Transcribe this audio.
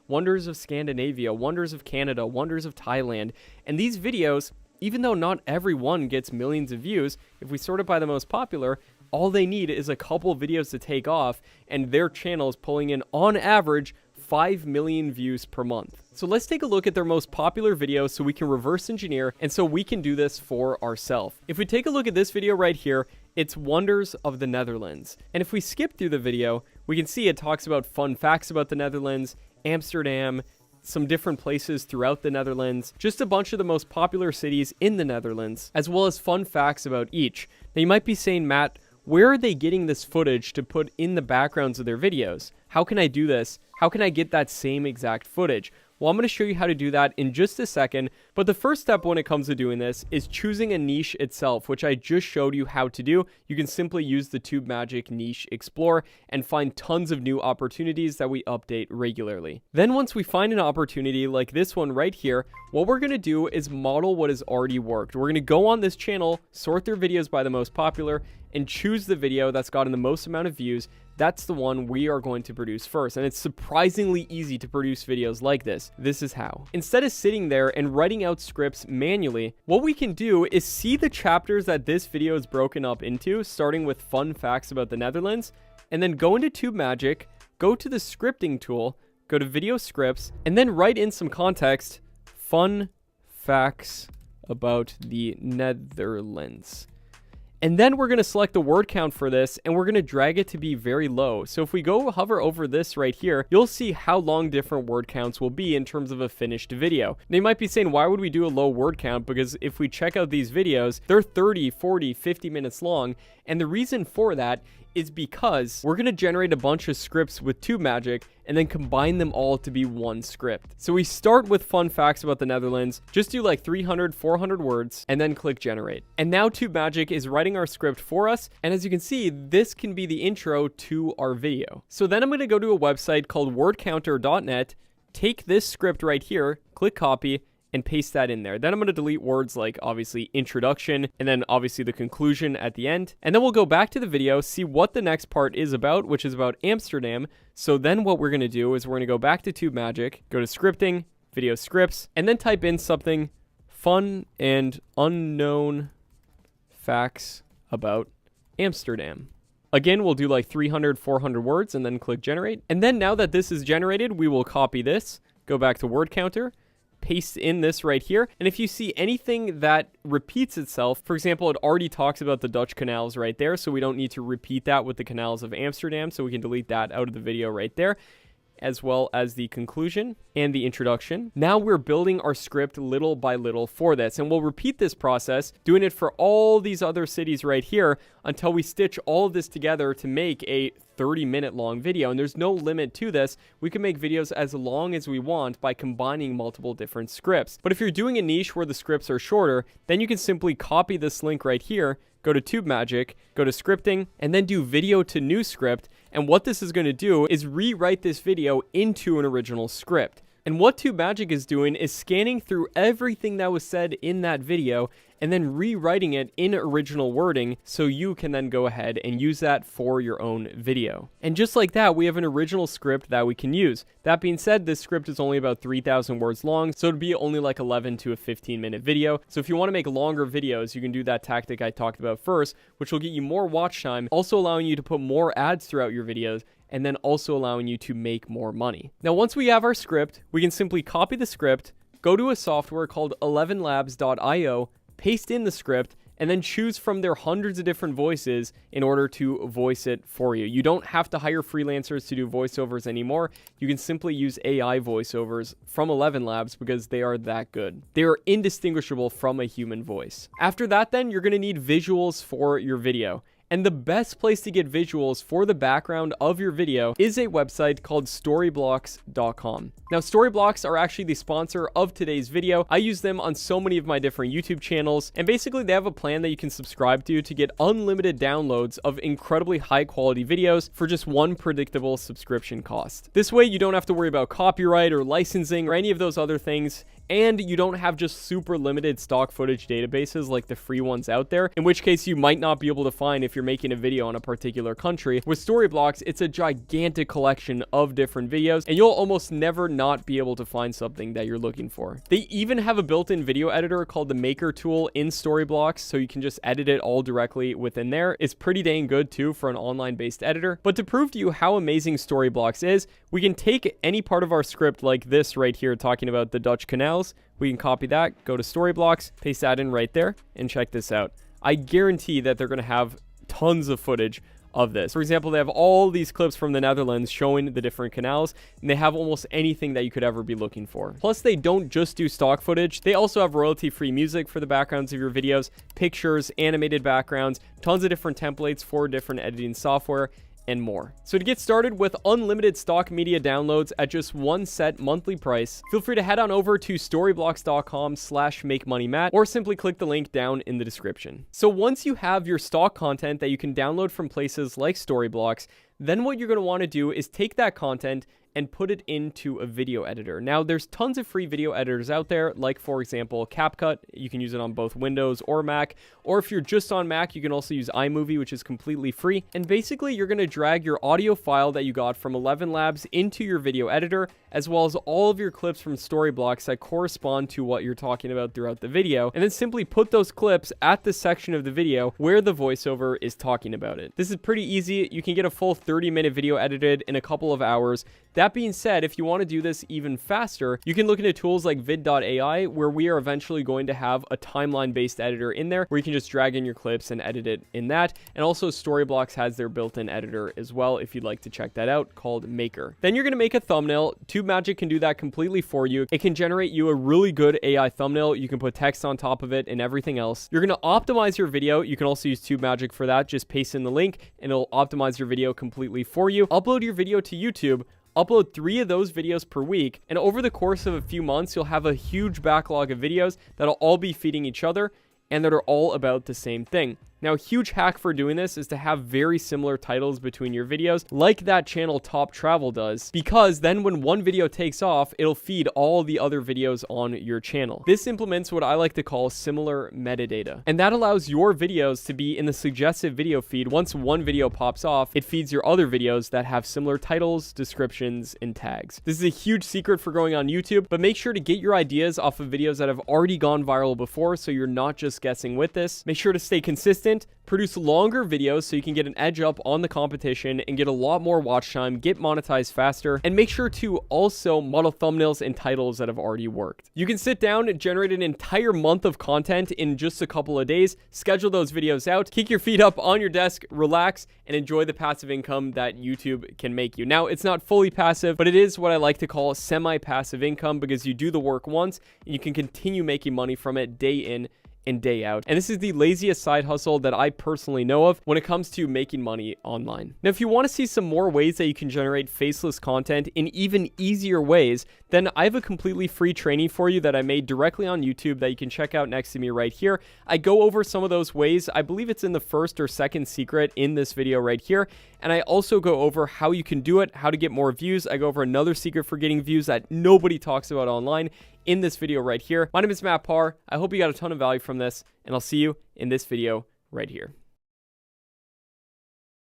wonders of Scandinavia, wonders of Canada, wonders of Thailand. And these videos, even though not every one gets millions of views, if we sort it by the most popular, all they need is a couple videos to take off, and their channel is pulling in, on average, 5 million views per month. So let's take a look at their most popular videos so we can reverse engineer, and so we can do this for ourselves. If we take a look at this video right here, it's Wonders of the Netherlands. And if we skip through the video, we can see it talks about fun facts about the Netherlands, Amsterdam, some different places throughout the Netherlands, just a bunch of the most popular cities in the Netherlands, as well as fun facts about each. Now you might be saying, Matt, where are they getting this footage to put in the backgrounds of their videos? How can I do this? How can I get that same exact footage? Well, I'm going to show you how to do that in just a second, but the first step when it comes to doing this is choosing a niche itself, which I just showed you how to do. You can simply use the TubeMagic Niche Explorer and find tons of new opportunities that we update regularly. Then once we find an opportunity like this one right here, what we're going to do is model what has already worked. We're going to go on this channel, sort their videos by the most popular, and choose the video that's gotten the most amount of views. That's the one we are going to produce first, and it's surprisingly easy to produce videos like this. This is how. Instead of sitting there and writing out scripts manually, what we can do is see the chapters that this video is broken up into, starting with fun facts about the Netherlands, and then go into TubeMagic, go to the scripting tool, go to video scripts, and then write in some context, fun facts about the Netherlands. And then we're going to select the word count for this, and we're going to drag it to be very low. So if we go hover over this right here, you'll see how long different word counts will be in terms of a finished video. Now you might be saying, why would we do a low word count? Because if we check out these videos, they're 30, 40, 50 minutes long. And the reason for that is because we're going to generate a bunch of scripts with TubeMagic and then combine them all to be one script. So we start with fun facts about the Netherlands, just do like 300, 400 words, and then click generate. And now TubeMagic is writing our script for us. And as you can see, this can be the intro to our video. So then I'm going to go to a website called wordcounter.net, take this script right here, click copy, and paste that in there. Then I'm going to delete words like obviously introduction and then obviously the conclusion at the end. And then we'll go back to the video, see what the next part is about, which is about Amsterdam. So then what we're going to do is we're going to go back to TubeMagic, go to scripting, video scripts, and then type in something fun and unknown facts about Amsterdam. Again, we'll do like 300, 400 words and then click generate. And then now that this is generated, we will copy this, go back to word counter, paste in this right here. And if you see anything that repeats itself, for example, it already talks about the Dutch canals right there, so we don't need to repeat that with the canals of Amsterdam, so we can delete that out of the video right there, as well as the conclusion and the introduction. Now we're building our script little by little for this, and we'll repeat this process, doing it for all these other cities right here until we stitch all of this together to make a 30-minute long video. And there's no limit to this. We can make videos as long as we want by combining multiple different scripts. But if you're doing a niche where the scripts are shorter, then you can simply copy this link right here, go to TubeMagic, go to scripting, and then do video to new script. And what this is going to do is rewrite this video into an original script. And what TubeMagic is doing is scanning through everything that was said in that video and then rewriting it in original wording so you can then go ahead and use that for your own video. And just like that, we have an original script that we can use. That being said, this script is only about 3,000 words long, so it'd be only like 11 to a 15-minute video. So if you want to make longer videos, you can do that tactic I talked about first, which will get you more watch time, also allowing you to put more ads throughout your videos, and then also allowing you to make more money. Now, once we have our script, we can simply copy the script, go to a software called 11labs.io, paste in the script, and then choose from their hundreds of different voices in order to voice it for you. You don't have to hire freelancers to do voiceovers anymore. You can simply use AI voiceovers from 11 Labs because they are that good. They are indistinguishable from a human voice. After that, then, you're going to need visuals for your video. And the best place to get visuals for the background of your video is a website called storyblocks.com. Now, Storyblocks are actually the sponsor of today's video. I use them on so many of my different YouTube channels, and basically they have a plan that you can subscribe to get unlimited downloads of incredibly high quality videos for just one predictable subscription cost. This way, you don't have to worry about copyright or licensing or any of those other things. And you don't have just super limited stock footage databases like the free ones out there, in which case you might not be able to find if you're you're making a video on a particular country. With Storyblocks, it's a gigantic collection of different videos, and you'll almost never not be able to find something that you're looking for. They even have a built-in video editor called the Maker tool in Storyblocks, so you can just edit it all directly within there. It's pretty dang good too for an online-based editor. But to prove to you how amazing Storyblocks is, we can take any part of our script like this right here talking about the Dutch canals. We can copy that, go to Storyblocks, paste that in right there, and check this out. I guarantee that they're going to have tons of footage of this. For example, they have all these clips from the Netherlands showing the different canals, and they have almost anything that you could ever be looking for. Plus, they don't just do stock footage. They also have royalty-free music for the backgrounds of your videos, pictures, animated backgrounds, tons of different templates for different editing software, and more. So to get started with unlimited stock media downloads at just one set monthly price, feel free to head on over to storyblocks.com/makemoneymatt or simply click the link down in the description. So once you have your stock content that you can download from places like Storyblocks, then what you're going to want to do is take that content and put it into a video editor. Now, there's tons of free video editors out there, like, for example, CapCut. You can use it on both Windows or Mac, or if you're just on Mac, you can also use iMovie, which is completely free. And basically, you're going to drag your audio file that you got from 11 Labs into your video editor, as well as all of your clips from Storyblocks that correspond to what you're talking about throughout the video, and then simply put those clips at the section of the video where the voiceover is talking about it. This is pretty easy. You can get a full 30-minute video edited in a couple of hours. That being said, if you want to do this even faster, you can look into tools like vid.ai, where we are eventually going to have a timeline-based editor in there where you can just drag in your clips and edit it in that. And also Storyblocks has their built-in editor as well, if you'd like to check that out, called Maker. Then you're going to make a thumbnail. TubeMagic can do that completely for you. It can generate you a really good AI thumbnail. You can put text on top of it and everything else. You're going to optimize your video. You can also use TubeMagic for that. Just paste in the link and it'll optimize your video completely for you. Upload your video to YouTube. Upload 3 of those videos per week, and over the course of a few months, you'll have a huge backlog of videos that'll all be feeding each other and that are all about the same thing. Now, a huge hack for doing this is to have very similar titles between your videos, like that channel Top Travel does, because then when one video takes off, it'll feed all the other videos on your channel. This implements what I like to call similar metadata, and that allows your videos to be in the suggested video feed. Once one video pops off, it feeds your other videos that have similar titles, descriptions, and tags. This is a huge secret for growing on YouTube, but make sure to get your ideas off of videos that have already gone viral before, so you're not just guessing with this. Make sure to stay consistent. Produce longer videos so you can get an edge up on the competition and get a lot more watch time, get monetized faster, and make sure to also model thumbnails and titles that have already worked. You can sit down and generate an entire month of content in just a couple of days, schedule those videos out, kick your feet up on your desk, relax, and enjoy the passive income that YouTube can make you. Now, it's not fully passive, but it is what I like to call semi-passive income, because you do the work once and you can continue making money from it day in and day out. And this is the laziest side hustle that I personally know of when it comes to making money online. Now, if you want to see some more ways that you can generate faceless content in even easier ways, then I have a completely free training for you that I made directly on YouTube that you can check out next to me right here. I go over some of those ways. I believe it's in the first or second secret in this video right here. And I also go over how you can do it, how to get more views. I go over another secret for getting views that nobody talks about online in this video right here. My name is Matt Parr. I hope you got a ton of value from this, and I'll see you in this video right here.